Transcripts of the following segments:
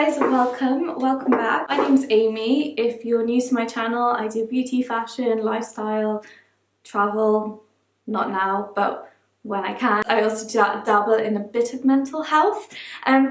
guys, welcome back. My name's Amy. If you're new to my channel, I do beauty, fashion, lifestyle, travel, not now, but when I can. I also dabble in a bit of mental health.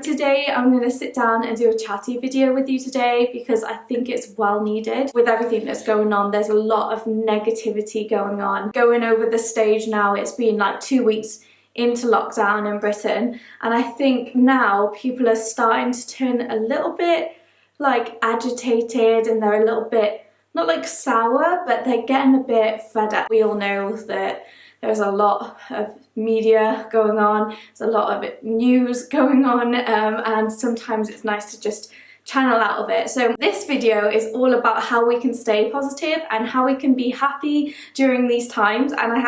Today I'm going to sit down and do a chatty video with you today because I think it's well needed. With everything that's going on, there's a lot of negativity going on. Going over the stage now, it's been like 2 weeks into lockdown in Britain, and I think now people are starting to turn a little bit like agitated, and they're a little bit, not like sour, but they're getting a bit fed up. We all know that there's a lot of media going on, there's a lot of news going on, and sometimes it's nice to just channel out of it. So this video is all about how we can stay positive and how we can be happy during these times, and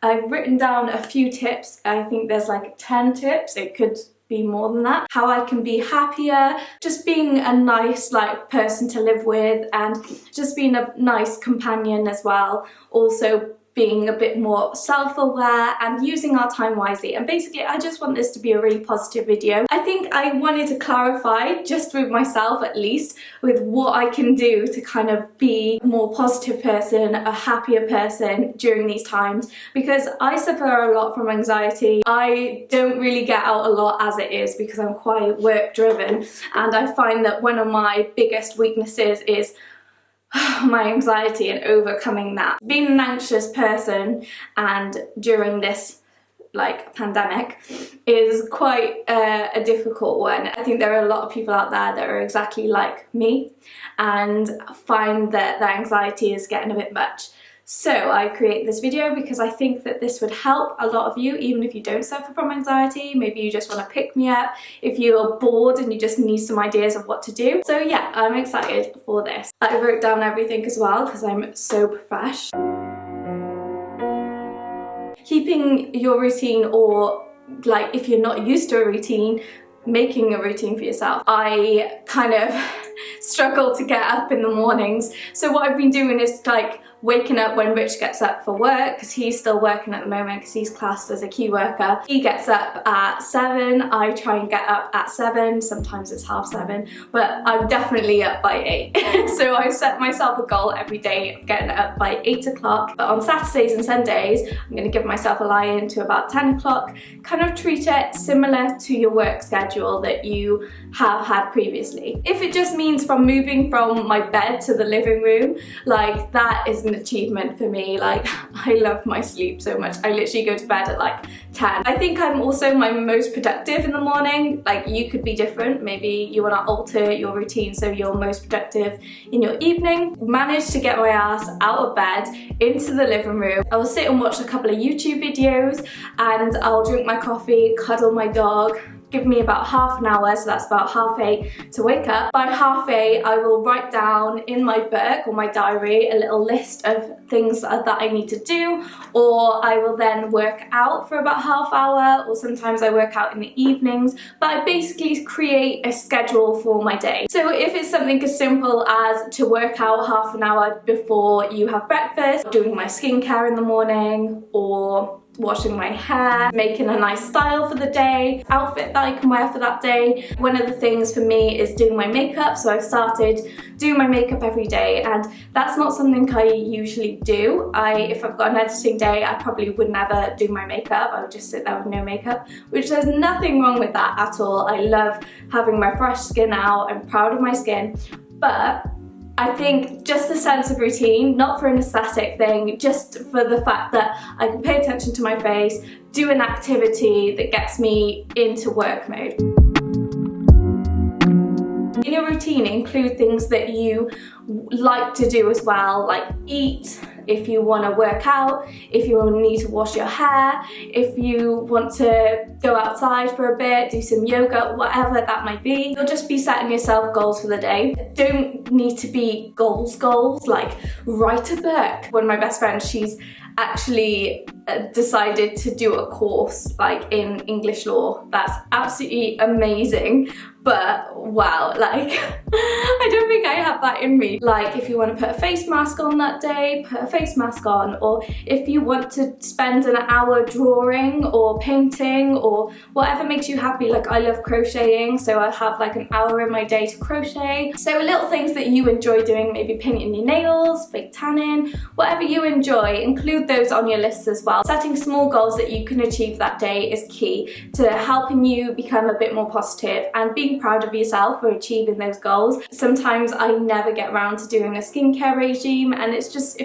I've written down a few tips. I think there's like 10 tips, it could be more than that. How I can be happier, just being a nice like person to live with, and just being a nice companion as well. Also being a bit more self-aware and using our time wisely. And basically I just want this to be a really positive video. I think I wanted to clarify, just with myself at least, with what I can do to kind of be a more positive person, a happier person during these times, because I suffer a lot from anxiety. I don't really get out a lot as it is because I'm quite work driven, and I find that one of my biggest weaknesses is my anxiety and overcoming that. Being an anxious person and during this like pandemic is quite a difficult one. I think there are a lot of people out there that are exactly like me and find that their anxiety is getting a bit much. So I create this video because I think that this would help a lot of you, even if you don't suffer from anxiety. Maybe you just want to pick me up if you're bored and you just need some ideas of what to do. So yeah, I'm excited for this. I wrote down everything as well because I'm so profesh. Keeping your routine, or like if you're not used to a routine, making a routine for yourself. I kind of struggle to get up in the mornings, so what I've been doing is like waking up when Rich gets up for work, because he's still working at the moment because he's classed as a key worker. He gets up at 7, I try and get up at 7, sometimes it's 7:30, but I'm definitely up by 8. So I've set myself a goal every day of getting up by 8 o'clock, but on Saturdays and Sundays I'm going to give myself a lie-in to about 10 o'clock, kind of treat it similar to your work schedule that you have had previously. If it just means from moving from my bed to the living room, like that is an achievement for me. Like I love my sleep so much. I literally go to bed at like 10. I think I'm also my most productive in the morning. Like you could be different. Maybe you want to alter your routine so you're most productive in your evening. Managed to get my ass out of bed into the living room. I will sit and watch a couple of YouTube videos, and I'll drink my coffee, cuddle my dog. Give me about half an hour, so that's about 8:30 to wake up. By 8:30 I will write down in my book or my diary a little list of things that I need to do, or I will then work out for about half hour, or sometimes I work out in the evenings, but I basically create a schedule for my day. So if it's something as simple as to work out half an hour before you have breakfast, doing my skincare in the morning, or washing my hair, making a nice style for the day, outfit that I can wear for that day. One of the things for me is doing my makeup, so I've started doing my makeup every day, and that's not something I usually do. If I've got an editing day, I probably would never do my makeup. I would just sit there with no makeup, which there's nothing wrong with that at all. I love having my fresh skin out. I'm proud of my skin, but I think just a sense of routine, not for an aesthetic thing, just for the fact that I can pay attention to my face, do an activity that gets me into work mode. In your routine, include things that you like to do as well, like eat, if you want to work out, if you need to wash your hair, if you want to go outside for a bit, do some yoga, whatever that might be. You'll just be setting yourself goals for the day. Don't need to be goals, like write a book. One of my best friends, she's actually decided to do a course like in English law. That's absolutely amazing, but wow, like I don't think think I have that in me. Like if you want to put a face mask on that day, put a face mask on. Or if you want to spend an hour drawing or painting or whatever makes you happy. Like I love crocheting, so I have like an hour in my day to crochet. So little things that you enjoy doing, maybe painting your nails, fake tanning, whatever you enjoy, include those on your list as well. Setting small goals that you can achieve that day is key to helping you become a bit more positive and being proud of yourself for achieving those goals. Sometimes I never get around to doing a skincare regime, and it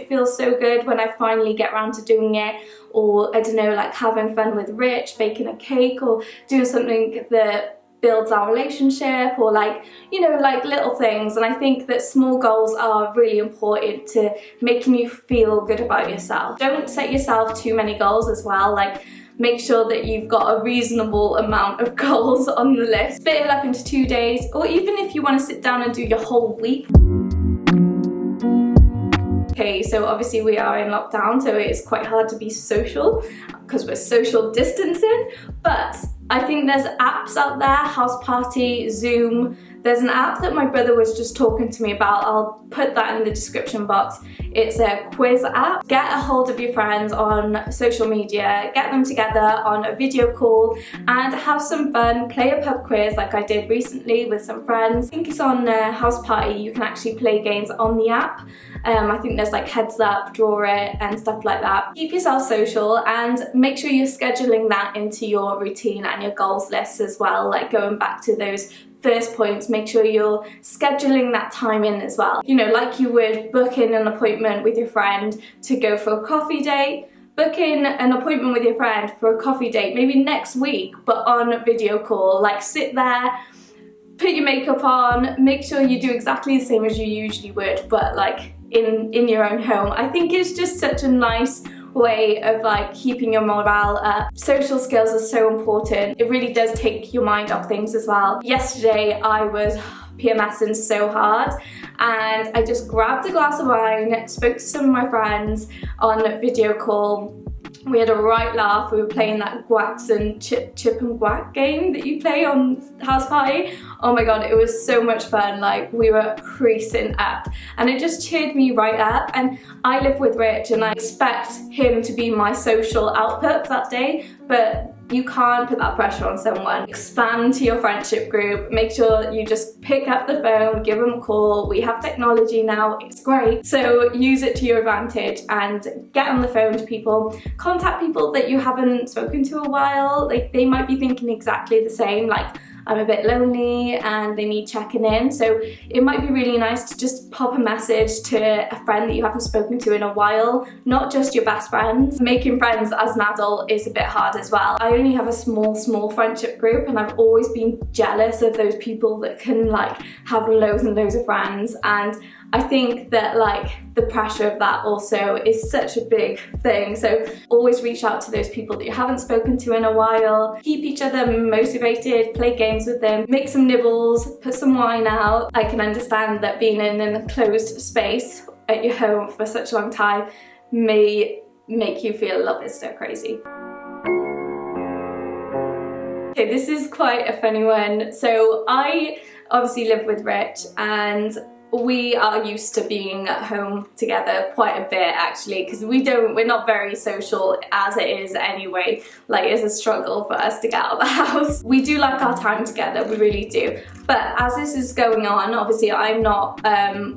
feels so good when I finally get around to doing it. Or I don't know, like having fun with Rich, baking a cake, or doing something that builds our relationship, or like, you know, like little things. And I think that small goals are really important to making you feel good about yourself. Don't set yourself too many goals as well. Like make sure that you've got a reasonable amount of goals on the list. Split it up into 2 days, or even if you want to sit down and do your whole week. Okay, so obviously we are in lockdown, so it is quite hard to be social because we're social distancing, but I think there's apps out there, House Party, Zoom. There's an app that my brother was just talking to me about. I'll put that in the description box. It's a quiz app. Get a hold of your friends on social media, get them together on a video call and have some fun. Play a pub quiz like I did recently with some friends. I think it's on House Party. You can actually play games on the app. I think there's like Heads Up, Draw It and stuff like that. Keep yourself social and make sure you're scheduling that into your routine and your goals list as well. Like going back to those first points, make sure you're scheduling that time in as well. You know, like you would book in an appointment with your friend to go for a coffee date. Book in an appointment with your friend for a coffee date, maybe next week, but on a video call. Like sit there, put your makeup on, make sure you do exactly the same as you usually would, but like in your own home. I think it's just such a nice way of like keeping your morale up. Social skills are so important. It really does take your mind off things as well. Yesterday I was PMSing so hard and I just grabbed a glass of wine, spoke to some of my friends on video call. We had a right laugh. We were playing that Guacs and Chip and Guac game that you play on House Party. Oh my god, it was so much fun. Like we were creasing up and it just cheered me right up. And I live with Rich and I expect him to be my social output that day, but you can't put that pressure on someone. Expand to your friendship group. Make sure you just pick up the phone, give them a call. We have technology now, it's great. So use it to your advantage and get on the phone to people. Contact people that you haven't spoken to a while. Like they might be thinking exactly the same, like I'm a bit lonely and they need checking in. So it might be really nice to just pop a message to a friend that you haven't spoken to in a while, not just your best friends. Making friends as an adult is a bit hard as well. I only have a small friendship group and I've always been jealous of those people that can like have loads and loads of friends, and I think that like the pressure of that also is such a big thing. So always reach out to those people that you haven't spoken to in a while. Keep each other motivated, play games with them, make some nibbles, put some wine out. I can understand that being in an enclosed space at your home for such a long time may make you feel a little bit stir crazy. Okay, this is quite a funny one. So I obviously live with Rich and we are used to being at home together quite a bit actually, because we're not very social as it is anyway. Like it's a struggle for us to get out of the house. We do like our time together, we really do. But as this is going on, obviously I'm not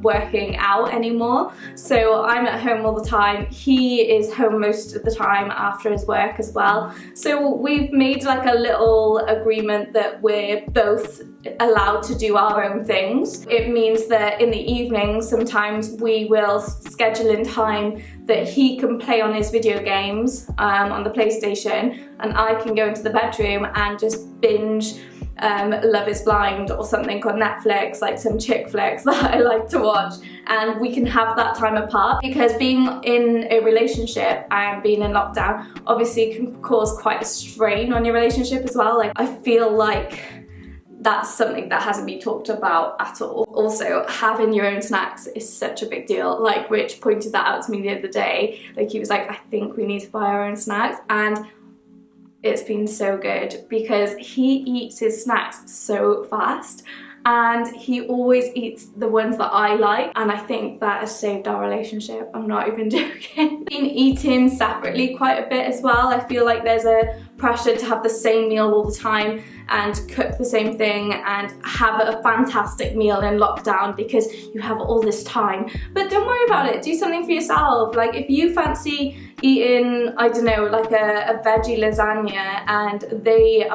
working out anymore, so I'm at home all the time. He is home most of the time after his work as well. So we've made like a little agreement that we're both allowed to do our own things. It means that in the evening sometimes we will schedule in time that he can play on his video games on the PlayStation, and I can go into the bedroom and just binge Love is Blind or something on Netflix, like some chick flicks that I like to watch, and we can have that time apart, because being in a relationship and being in lockdown obviously can cause quite a strain on your relationship as well. Like I feel like that's something that hasn't been talked about at all. Also, having your own snacks is such a big deal. Like Rich pointed that out to me the other day. Like he was like, I think we need to buy our own snacks, and it's been so good because he eats his snacks so fast and he always eats the ones that I like, and I think that has saved our relationship. I'm not even joking. Been eating separately quite a bit as well. I feel like there's a pressure to have the same meal all the time and cook the same thing and have a fantastic meal in lockdown because you have all this time. But don't worry about it, do something for yourself. Like if you fancy eating, I don't know, like a veggie lasagna and they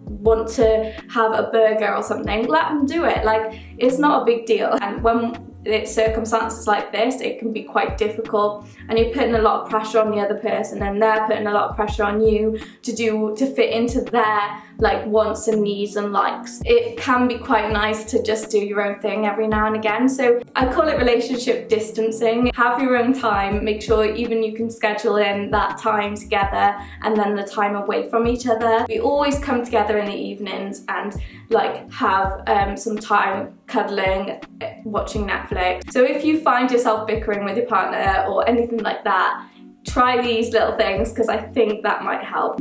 want to have a burger or something, let them do it. Like it's not a big deal. And when it's circumstances like this, it can be quite difficult and you're putting a lot of pressure on the other person and they're putting a lot of pressure on you to fit into their like wants and needs and likes. It can be quite nice to just do your own thing every now and again. So I call it relationship distancing. Have your own time, make sure even you can schedule in that time together and then the time away from each other. We always come together in the evenings and like have some time cuddling, watching Netflix. So if you find yourself bickering with your partner or anything like that, try these little things because I think that might help.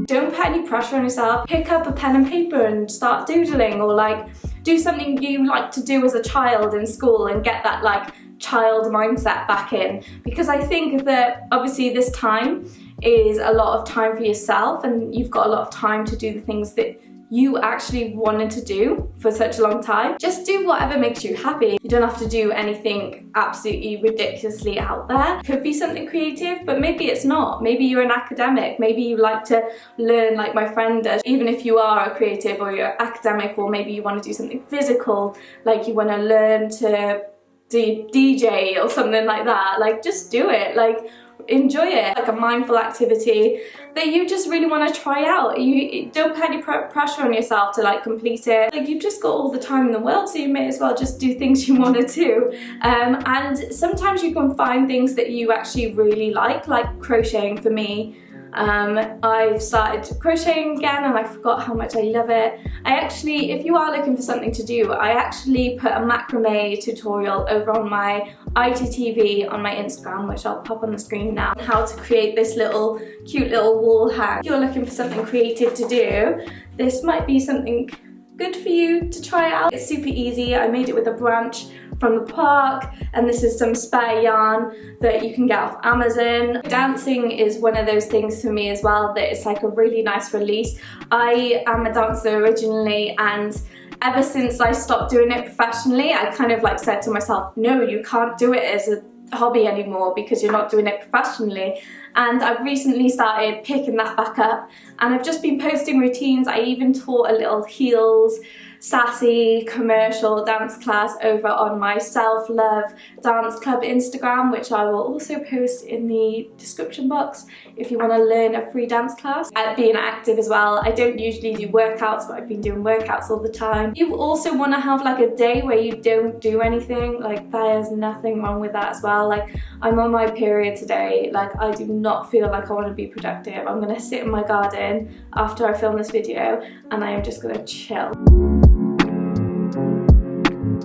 Don't put any pressure on yourself. Pick up a pen and paper and start doodling, or like do something you like to do as a child in school and get that like child mindset back in, because I think that obviously this time is a lot of time for yourself and you've got a lot of time to do the things that you actually wanted to do for such a long time. Just do whatever makes you happy. You don't have to do anything absolutely ridiculously out there. Could be something creative, but maybe it's not. Maybe you're an academic. Maybe you like to learn like my friend does. Even if you are a creative or you're academic, or maybe you want to do something physical, like you want to learn to do DJ or something like that. Like just do it. Like enjoy it, like a mindful activity that you just really want to try out. You don't put any pressure on yourself to like complete it. Like you've just got all the time in the world, so you may as well just do things you want to do. And sometimes you can find things that you actually really like crocheting for me. I've started crocheting again and I forgot how much I love it. I actually, if you are looking for something to do, I actually put a macrame tutorial over on my IGTV on my Instagram, which I'll pop on the screen now, how to create this little cute little wall hang. If you're looking for something creative to do, this might be something good for you to try out. It's super easy. I made it with a branch from the park, and this is some spare yarn that you can get off Amazon. Dancing is one of those things for me as well that it's like a really nice release. I am a dancer originally, and ever since I stopped doing it professionally, I kind of like said to myself, no, you can't do it as a hobby anymore because you're not doing it professionally. And I've recently started picking that back up, and I've just been posting routines. I even taught a little heels sassy commercial dance class over on my Self-Love Dance Club Instagram, which I will also post in the description box if you want to learn a free dance class. Being active as well, I don't usually do workouts, but I've been doing workouts all the time. You also want to have like a day where you don't do anything. Like there's nothing wrong with that as well. Like I'm on my period today, like I do not feel like I want to be productive. I'm going to sit in my garden after I film this video and I am just going to chill.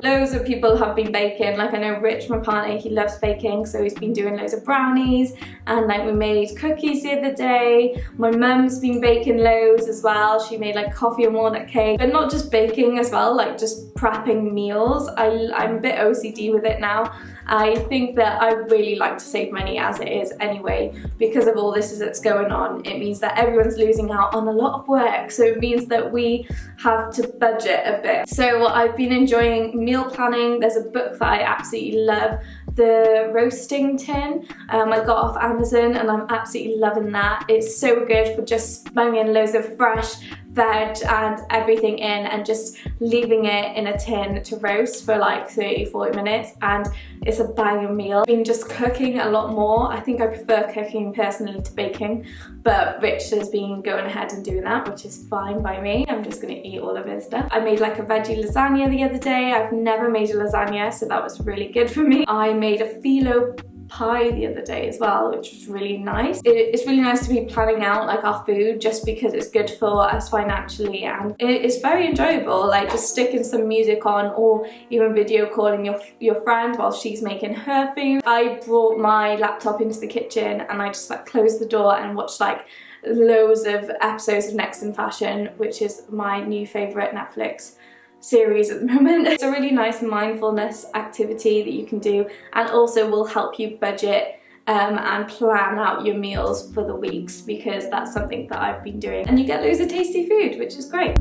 Loads of people have been baking. Like I know Rich, my partner, he loves baking, so he's been doing loads of brownies, and like we made cookies the other day. My mum's been baking loads as well. She made like coffee and walnut cake, but not just baking as well, like just prepping meals. I'm a bit OCD with it now. I think that I really like to save money as it is anyway, because of all this that's going on. It means that everyone's losing out on a lot of work, so it means that we have to budget a bit. So I've been enjoying meal planning. There's a book that I absolutely love, The Roasting Tin. I got off Amazon and I'm absolutely loving that. It's so good for just banging loads of fresh veg and everything in and just leaving it in a tin to roast for like 30-40 minutes, and it's a banging meal. I've been just cooking a lot more. I think I prefer cooking personally to baking, but Rich has been going ahead and doing that, which is fine by me. I'm just gonna eat all of his stuff. I made like a veggie lasagna the other day. I've never made a lasagna, so that was really good for me. I made a phyllo pie the other day as well, which was really nice. It's really nice to be planning out like our food, just because it's good for us financially, and it's very enjoyable, like just sticking some music on or even video calling your friend while she's making her food. I brought my laptop into the kitchen and I just like closed the door and watched like loads of episodes of Next in Fashion, which is my new favourite Netflix series at the moment. It's a really nice mindfulness activity that you can do, and also will help you budget and plan out your meals for the weeks, because that's something that I've been doing, and you get loads of tasty food, which is great.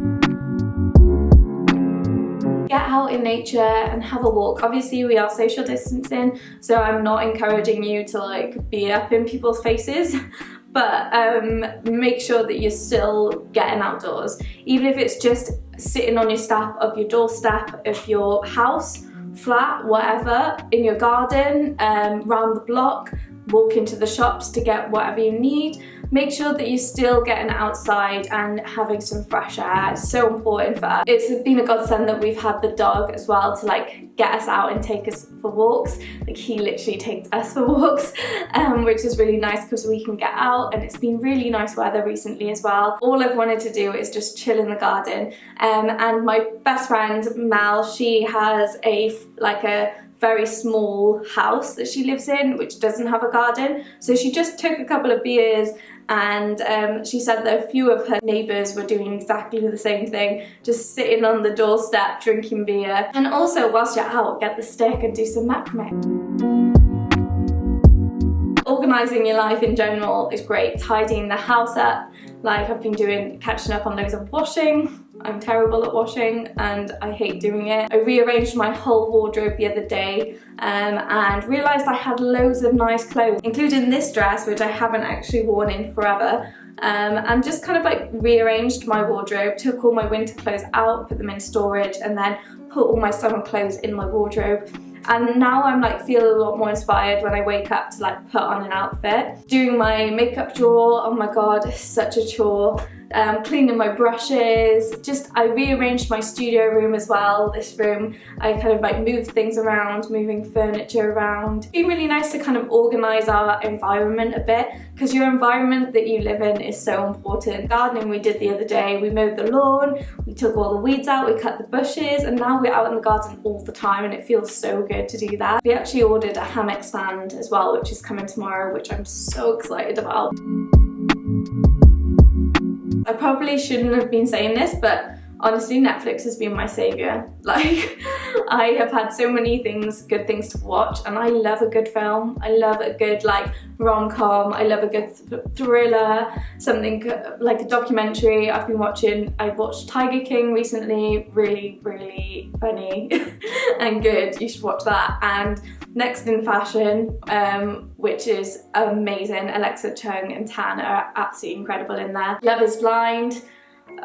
Get out in nature and have a walk. Obviously we are social distancing, so I'm not encouraging you to like be up in people's faces, but make sure that you're still getting outdoors, even if it's just sitting on your step of your doorstep of your house, flat, whatever, in your garden, round the block, walk into the shops to get whatever you need. Make sure that you're still getting outside and having some fresh air. It's so important for us. It's been a godsend that we've had the dog as well to like get us out and take us for walks. Like he literally takes us for walks, which is really nice because we can get out, and it's been really nice weather recently as well. All I've wanted to do is just chill in the garden. And my best friend Mel, she has a very small house that she lives in, which doesn't have a garden. So she just took a couple of beers, and she said that a few of her neighbours were doing exactly the same thing, just sitting on the doorstep drinking beer. And also, whilst you're out, get the stick and do some macrame. Organising your life in general is great. Tidying the house up, like I've been catching up on loads of washing. I'm terrible at washing and I hate doing it. I rearranged my whole wardrobe the other day and realised I had loads of nice clothes, including this dress, which I haven't actually worn in forever. And just kind of like rearranged my wardrobe, took all my winter clothes out, put them in storage, and then put all my summer clothes in my wardrobe. And now I'm like feel a lot more inspired when I wake up to like put on an outfit. Doing my makeup drawer, oh my god, it's such a chore. Cleaning my brushes, I rearranged my studio room as well, this room. I kind of like moved things around, moving furniture around. It's been really nice to kind of organise our environment a bit, because your environment that you live in is so important. Gardening we did the other day, we mowed the lawn, we took all the weeds out, we cut the bushes, and now we're out in the garden all the time, and it feels so good to do that. We actually ordered a hammock stand as well, which is coming tomorrow, which I'm so excited about. I probably shouldn't have been saying this, but honestly Netflix has been my saviour. Like, I have had so many good things to watch, and I love a good film. I love a good like rom-com. I love a good thriller, something like a documentary. I watched Tiger King recently, really, really funny and good. You should watch that. And Next in Fashion, which is amazing. Alexa Chung and Tan are absolutely incredible in there. Love is Blind.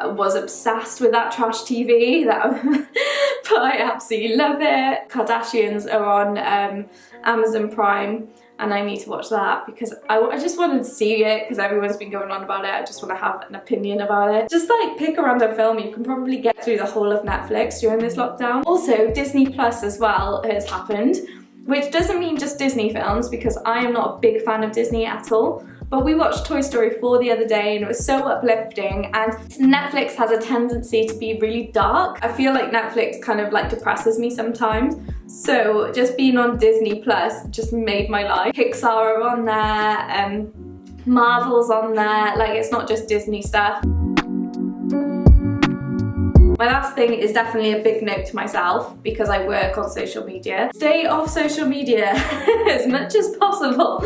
Was obsessed with that trash TV, but I absolutely love it. Kardashians are on Amazon Prime, and I need to watch that because I just wanted to see it because everyone's been going on about it. I just want to have an opinion about it. Just like pick a random film, you can probably get through the whole of Netflix during this lockdown. Also, Disney Plus as well has happened, which doesn't mean just Disney films, because I am not a big fan of Disney at all. But we watched Toy Story 4 the other day and it was so uplifting, and Netflix has a tendency to be really dark. I feel like Netflix kind of like depresses me sometimes. So just being on Disney Plus just made my life. Pixar are on there, Marvel's on there, like it's not just Disney stuff. My last thing is definitely a big note to myself, because I work on social media. Stay off social media as much as possible.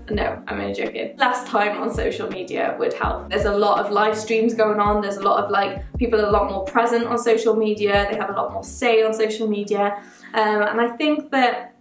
No, I'm only joking. Less time on social media would help. There's a lot of live streams going on. There's a lot of like, people are a lot more present on social media. They have a lot more say on social media. And I think that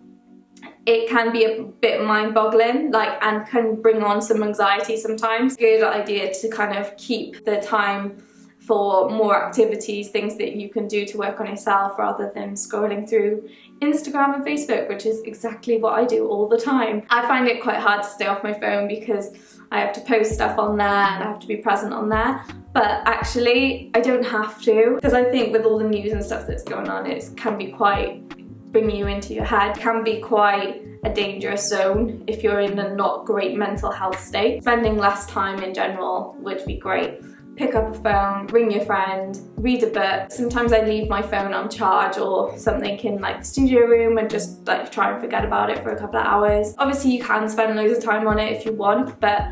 it can be a bit mind-boggling, like, and can bring on some anxiety sometimes. Good idea to kind of keep the time for more activities, things that you can do to work on yourself rather than scrolling through Instagram and Facebook, which is exactly what I do all the time. I find it quite hard to stay off my phone because I have to post stuff on there and I have to be present on there, but actually I don't have to, because I think with all the news and stuff that's going on, it can be quite bringing you into your head, can be quite a dangerous zone if you're in a not great mental health state. Spending less time in general would be great. Pick up a phone, ring your friend, read a book. Sometimes I leave my phone on charge or something in like the studio room and just like try and forget about it for a couple of hours. Obviously you can spend loads of time on it if you want, but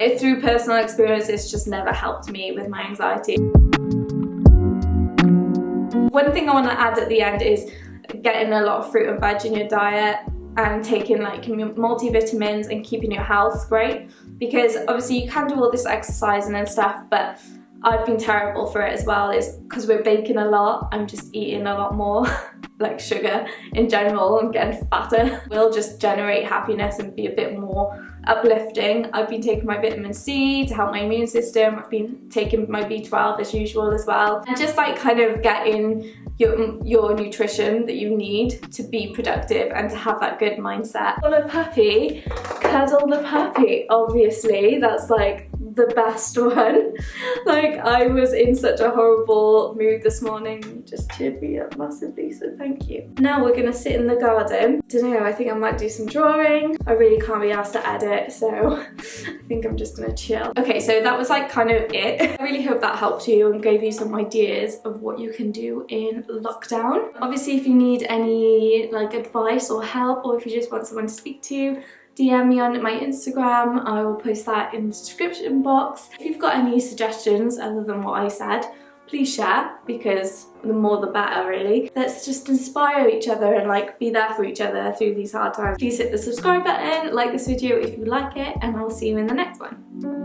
through personal experience, it's just never helped me with my anxiety. One thing I want to add at the end is getting a lot of fruit and veg in your diet and taking like multivitamins and keeping your health great, because obviously you can do all this exercising and stuff, but I've been terrible for it as well. Is because we're baking a lot, I'm just eating a lot more like sugar in general and getting fatter. Will just generate happiness and be a bit more uplifting. I've been taking my vitamin C to help my immune system. I've been taking my B12 as usual as well, and just like kind of getting your nutrition that you need to be productive and to have that good mindset. For the puppy, cuddle the puppy. Obviously, that's like the best one. Like, I was in such a horrible mood this morning. You just cheered me up massively, so thank you. Now we're gonna sit in the garden. Don't know, I think I might do some drawing. I really can't be asked to edit, so I think I'm just gonna chill. Okay, so that was like kind of it. I really hope that helped you and gave you some ideas of what you can do in lockdown. Obviously, if you need any like advice or help, or if you just want someone to speak to, DM me on my Instagram. I will post that in the description box. If you've got any suggestions other than what I said, please share, because the more the better really. Let's just inspire each other and like be there for each other through these hard times. Please hit the subscribe button, like this video if you like it, and I'll see you in the next one.